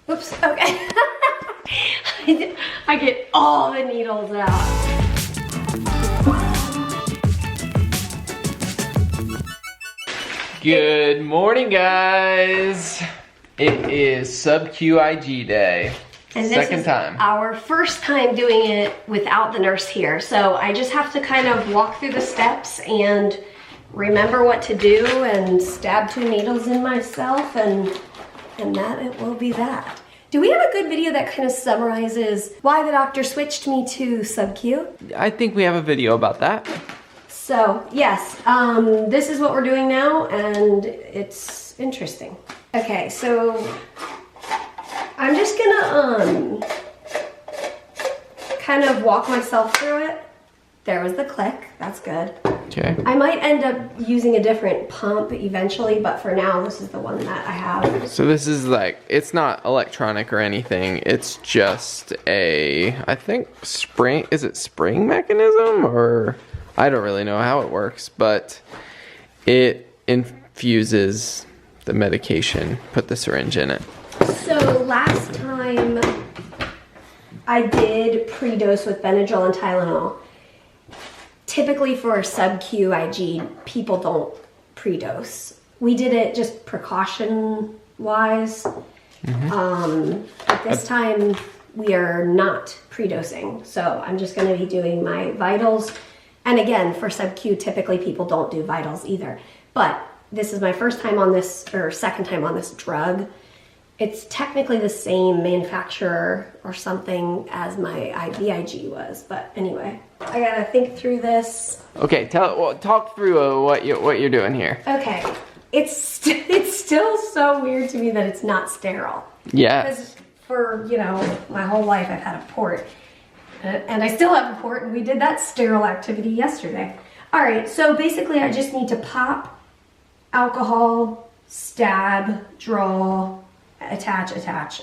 Oops, okay. I get all the needles out. Good morning, guys. It is sub-QIG day. And this Second is time. our first time doing it without the nurse here. So I just have to kind of walk through the steps and remember what to do and stab 2 needles in myself and that it will be that. Do we have a good video that kind of summarizes why the doctor switched me to sub-Q? I think we have a video about that. So yes, this is what we're doing now and it's interesting. Okay, so I'm just gonna kind of walk myself through it. There was the click, that's good. Okay. I might end up using a different pump eventually, but for now, this is the one that I have. So this is like, it's not electronic or anything. It's just a, I think spring, is it spring mechanism or I don't really know how it works, but it infuses the medication, put the syringe in it. So last time I did pre-dose with Benadryl and Tylenol. Typically for sub-QIG, people don't pre-dose. We did it just precaution-wise. But this time we are not pre-dosing. So I'm just gonna be doing my vitals. And again, for sub-Q, typically people don't do vitals either. But this is my first time on this, or second time on this drug. It's technically the same manufacturer or something as my IVIG was, but anyway, I gotta think through this. Okay, talk through what you're doing here. Okay, it's still so weird to me that it's not sterile. Yeah. Because for, you know, my whole life I've had a port, and I still have a port, and we did that sterile activity yesterday. All right, so basically I just need to pop, alcohol, stab, draw, attach.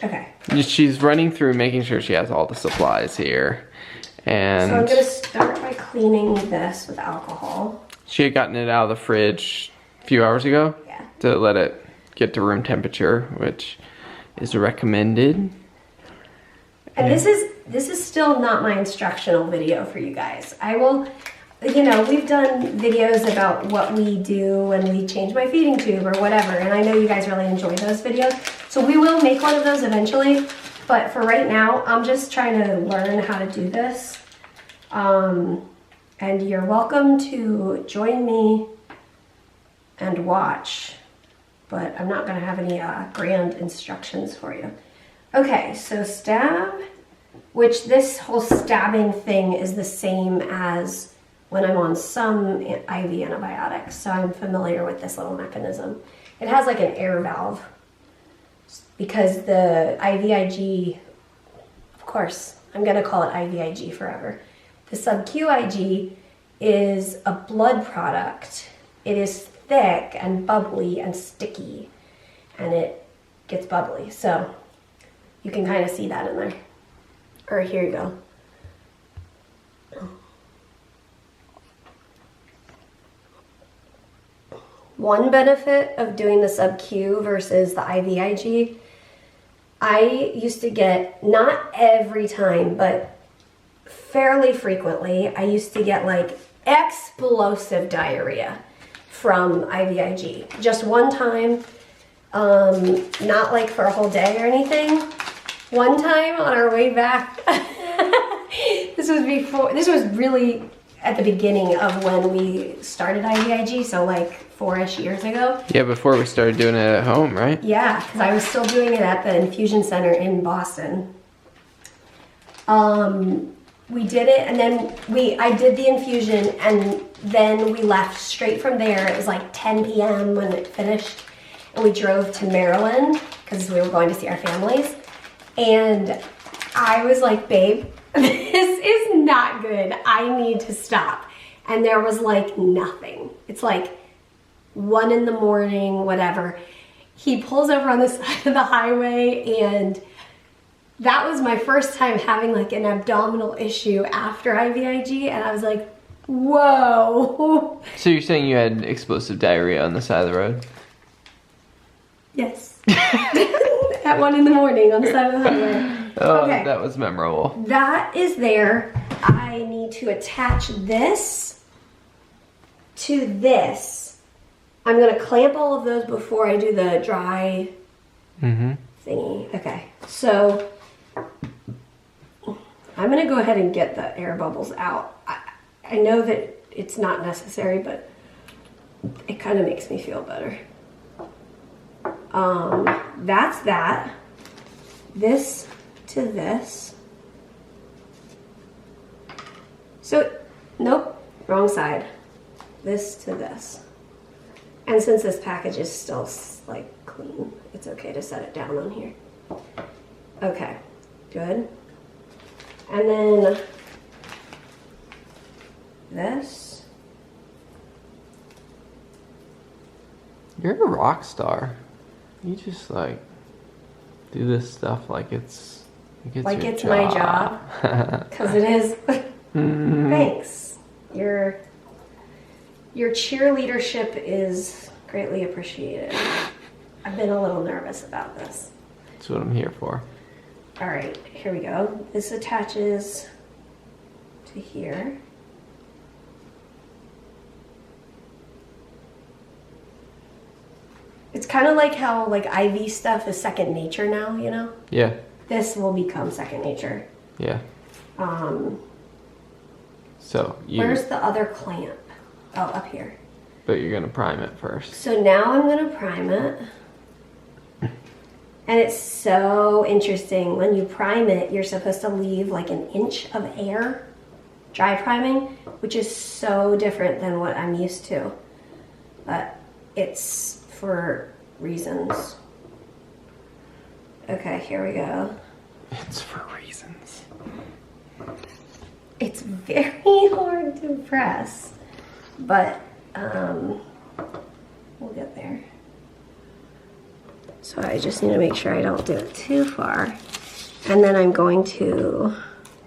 Okay. She's running through making sure she has all the supplies here. And so I'm gonna start by cleaning this with alcohol. She had gotten it out of the fridge a few hours ago. Yeah. To let it get to room temperature, which is recommended. And this is still not my instructional video for you guys. I will, you know, we've done videos about what we do when we change my feeding tube or whatever, and I know you guys really enjoy those videos. So we will make one of those eventually, but for right now, I'm just trying to learn how to do this. And you're welcome to join me and watch, but I'm not gonna have any grand instructions for you. Okay, so stab, which this whole stabbing thing is the same as when I'm on some IV antibiotics, so I'm familiar with this little mechanism. It has like an air valve because the IVIG, of course, I'm gonna call it IVIG forever. The sub-QIG is a blood product. It is thick and bubbly and sticky, and it gets bubbly. So you can kind of see that in there. Or here you go. One benefit of doing the sub-Q versus the IVIG, I used to get, not every time, but fairly frequently, I used to get like explosive diarrhea from IVIG. Just one time, not like for a whole day or anything. One time on our way back, this was really at the beginning of when we started IVIG, so like 4-ish years ago. Yeah, before we started doing it at home, right? Yeah, because I was still doing it at the Infusion Center in Boston. We did it, and then I did the infusion, and then we left straight from there. It was like 10 p.m. when it finished, and we drove to Maryland because we were going to see our families. And I was like, babe, this is not good. I need to stop. And there was like nothing. It's like 1 in the morning, whatever. He pulls over on the side of the highway, and that was my first time having like an abdominal issue after IVIG, and I was like, whoa. So you're saying you had explosive diarrhea on the side of the road? Yes. at 1 in the morning on the side of the highway. Oh, Okay. that was memorable. That is there. I need to attach this to this. I'm gonna clamp all of those before I do the dry thingy. Okay, so I'm gonna go ahead and get the air bubbles out. I know that it's not necessary, but it kind of makes me feel better. That's that. This to this. So, nope, wrong side. This to this. And since this package is still like clean, it's okay to set it down on here. Okay, good. And then this. You're a rock star. You just like do this stuff like it's like it's my job. Because it is. Thanks. Your cheerleadership is greatly appreciated. I've been a little nervous about this. That's what I'm here for. All right, here we go. This attaches to here. It's kind of like how like IV stuff is second nature now, you know? Yeah. This will become second nature. Yeah. So where's the other clamp? Oh, up here. But you're gonna prime it first. So now I'm gonna prime it. And it's so interesting. When you prime it, you're supposed to leave like an inch of air, dry priming, which is so different than what I'm used to. But it's for reasons. Okay, here we go. It's for reasons. It's very hard to press, but we'll get there. So I just need to make sure I don't do it too far. And then I'm going to...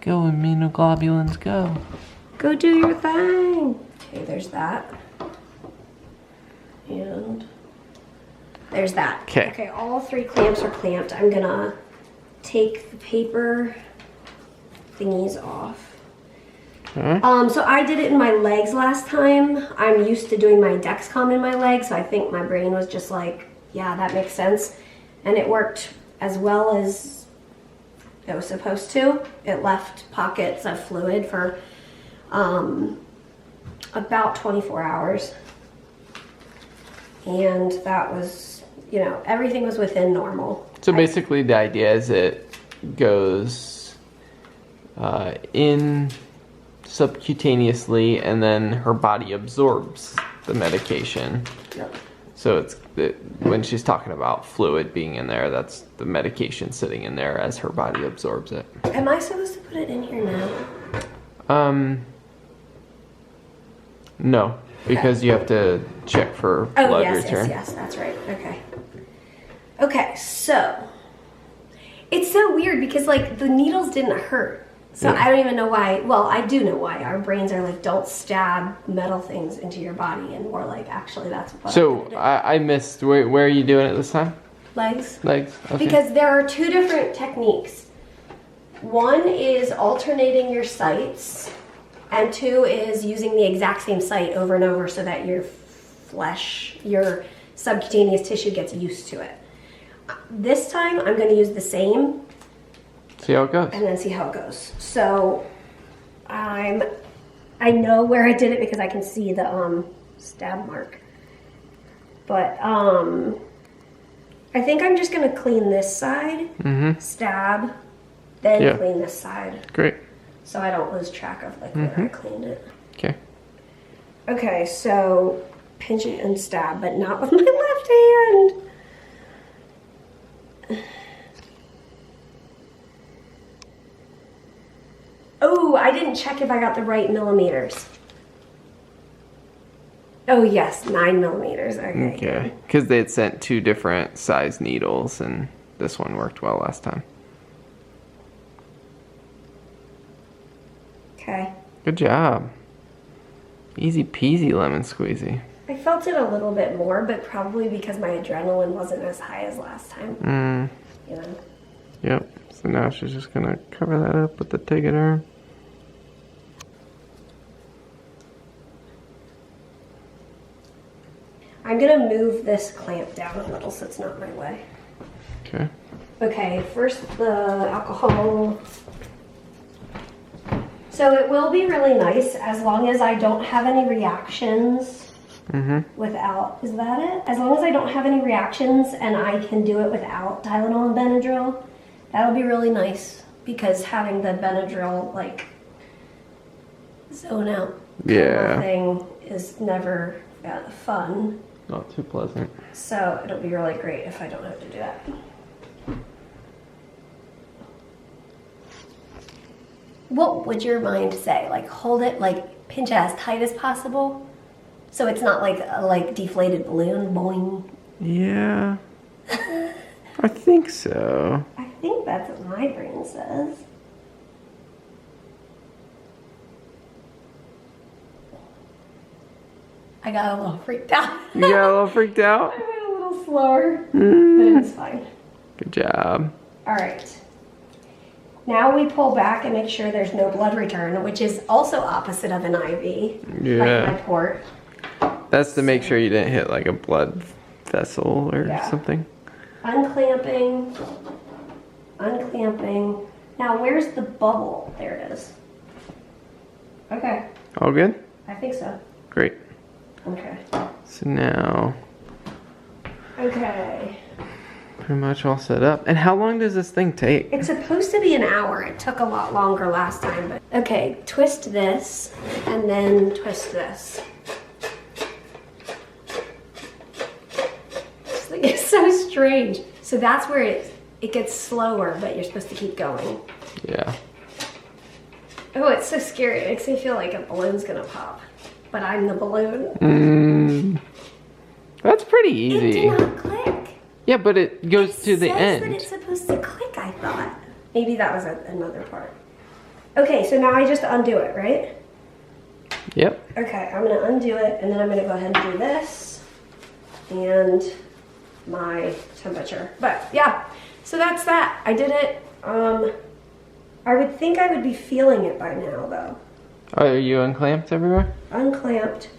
Go, immunoglobulins, go. Go do your thing. Okay, there's that. And there's that. Okay. Okay, all 3 clamps are clamped. I'm gonna take the paper thingies off. Okay. So I did it in my legs last time. I'm used to doing my Dexcom in my legs, so I think my brain was just like, yeah, that makes sense. And it worked as well as it was supposed to. It left pockets of fluid for about 24 hours. And that was, you know, everything was within normal. So basically the idea is it goes in subcutaneously and then her body absorbs the medication. Yep. So when she's talking about fluid being in there, that's the medication sitting in there as her body absorbs it. Am I supposed to put it in here now? No, because you have to check for blood return. Yes, that's right. Okay. Okay, so it's so weird because like the needles didn't hurt. So Yeah. I don't even know why. Well, I do know why. Our brains are like, don't stab metal things into your body, and we're like, actually, that's what. So I missed. Where are you doing it this time? Legs. Legs. Okay. Because there are 2 different techniques. One is alternating your sites, and 2 is using the exact same site over and over so that your flesh, your subcutaneous tissue gets used to it. This time, I'm going to use the same. See how it goes. And then see how it goes. So I know where I did it because I can see the stab mark. But I think I'm just gonna clean this side, stab, then clean this side. Great. So I don't lose track of like where I cleaned it. Okay. Okay, so pinch it and stab, but not with my left hand. Oh, I didn't check if I got the right millimeters. Oh yes, 9 millimeters. Okay. Okay. Because they had sent 2 different size needles, and this one worked well last time. Okay. Good job. Easy peasy lemon squeezy. I felt it a little bit more, but probably because my adrenaline wasn't as high as last time. You Yep. So now she's just gonna cover that up with the Tegaderm. I'm gonna move this clamp down a little so it's not in my way. Okay. Okay, first the alcohol. So it will be really nice as long as I don't have any reactions without, is that it? As long as I don't have any reactions and I can do it without Tylenol and Benadryl, that'll be really nice because having the Benadryl like zone out thing is never fun. Not too pleasant. So it'll be really great if I don't have to do that. What would your mind say? Like hold it, like pinch it as tight as possible, so it's not like a deflated balloon, boing. Yeah, I think so. I think that's what my brain says. I got a little freaked out. You got a little freaked out? I went a little slower, but it was fine. Good job. All right. Now we pull back and make sure there's no blood return, which is also opposite of an IV. Yeah. Like my port. That's to make sure you didn't hit like a blood vessel or something. Unclamping. Unclamping. Now where's the bubble? There it is. Okay. All good? I think so. Great. Okay. So now, Okay. pretty much all set up. And how long does this thing take? It's supposed to be an hour. It took a lot longer last time, but okay, twist this and then twist this. This thing is so strange. So that's where it gets slower, but you're supposed to keep going. Yeah. Oh, it's so scary. It makes me feel like a balloon's gonna pop, but I'm the balloon. That's pretty easy. It did not click. Yeah, but it goes to the end. That it's supposed to click, I thought. Maybe that was another part. Okay, so now I just undo it, right? Yep. Okay, I'm gonna undo it, and then I'm gonna go ahead and do this, and my temperature. But yeah, so that's that. I did it. I would think I would be feeling it by now, though. Oh, are you unclamped everywhere? Unclamped.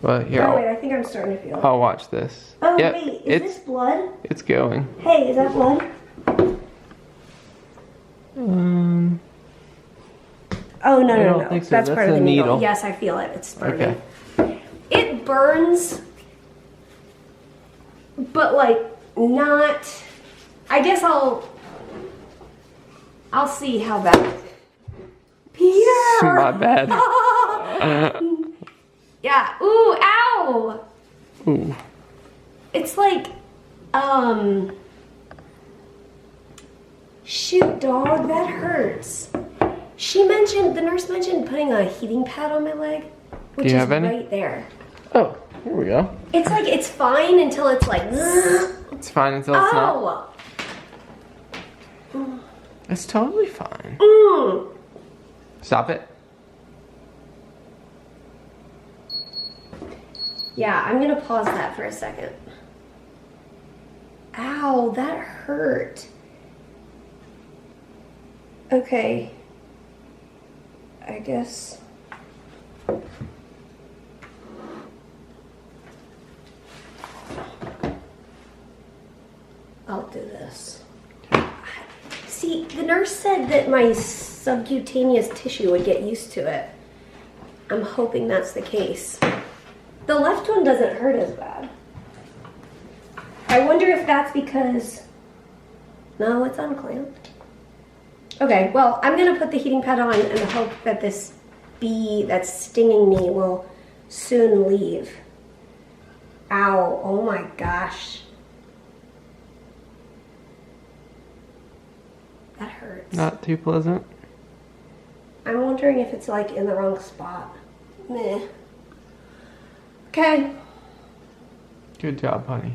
Well, here, Oh wait, I think I'm starting to feel it. I'll watch this. Oh Yep, wait, is this blood? It's going. Hey, is that blood? Oh no, I no, don't no. think so. That's That's part of a the needle. needle. Yes, I feel it. It's burning. Okay. It burns, but like not. I guess I'll see how bad. Peter. My bad. Yeah. Ooh, ow. Ooh. It's like, shoot, dog, that hurts. The nurse mentioned putting a heating pad on my leg, which is right there. Oh, here we go. It's like, it's fine until it's like, It's fine until it's not. oh. It's totally fine. Mm. Stop it. Yeah, I'm gonna pause that for a second. Ow, that hurt. Okay. I guess. I'll do this. See, the nurse said that my subcutaneous tissue would get used to it. I'm hoping that's the case. The left one doesn't hurt as bad. I wonder if that's because... No, it's unclamped. Okay, well, I'm gonna put the heating pad on and hope that this bee that's stinging me will soon leave. Ow, oh my gosh. That hurts. Not too pleasant. I'm wondering if it's like in the wrong spot. Meh. Okay. Good job, honey.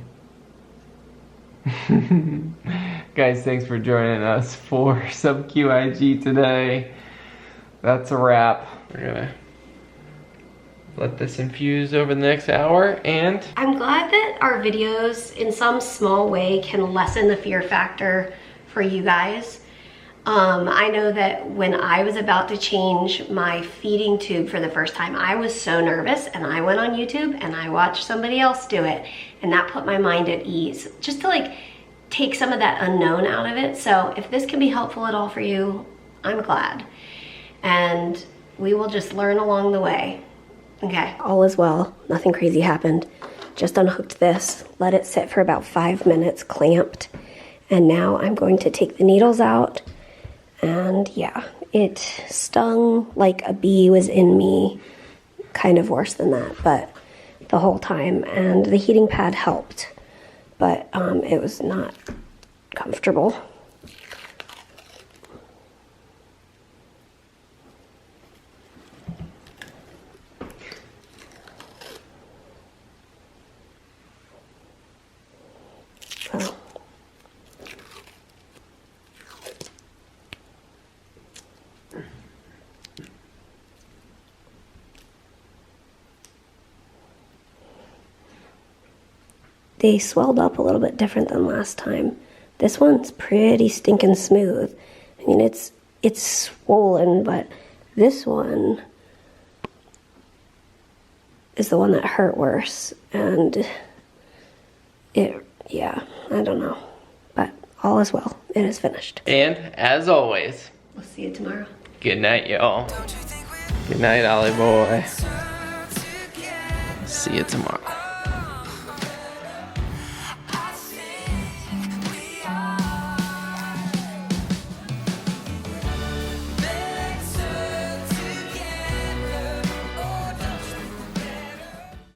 Guys, thanks for joining us for SubQIG today. That's a wrap. We're gonna let this infuse over the next hour, and I'm glad that our videos in some small way can lessen the fear factor for you guys. I know that when I was about to change my feeding tube for the first time, I was so nervous, and I went on YouTube and I watched somebody else do it, and that put my mind at ease, just to like take some of that unknown out of it. So if this can be helpful at all for you, I'm glad. And we will just learn along the way. Okay. All is well, nothing crazy happened. Just unhooked this, let it sit for about 5 minutes, clamped, and now I'm going to take the needles out. And yeah, it stung like a bee was in me, kind of worse than that, but the whole time. And the heating pad helped, but it was not comfortable. So. They swelled up a little bit different than last time. This one's pretty stinking smooth. I mean, it's swollen, but this one is the one that hurt worse. And yeah, I don't know. But all is well. It is finished. And as always, We'll see you tomorrow. good night, y'all. Good night, Ollie boy. See you tomorrow.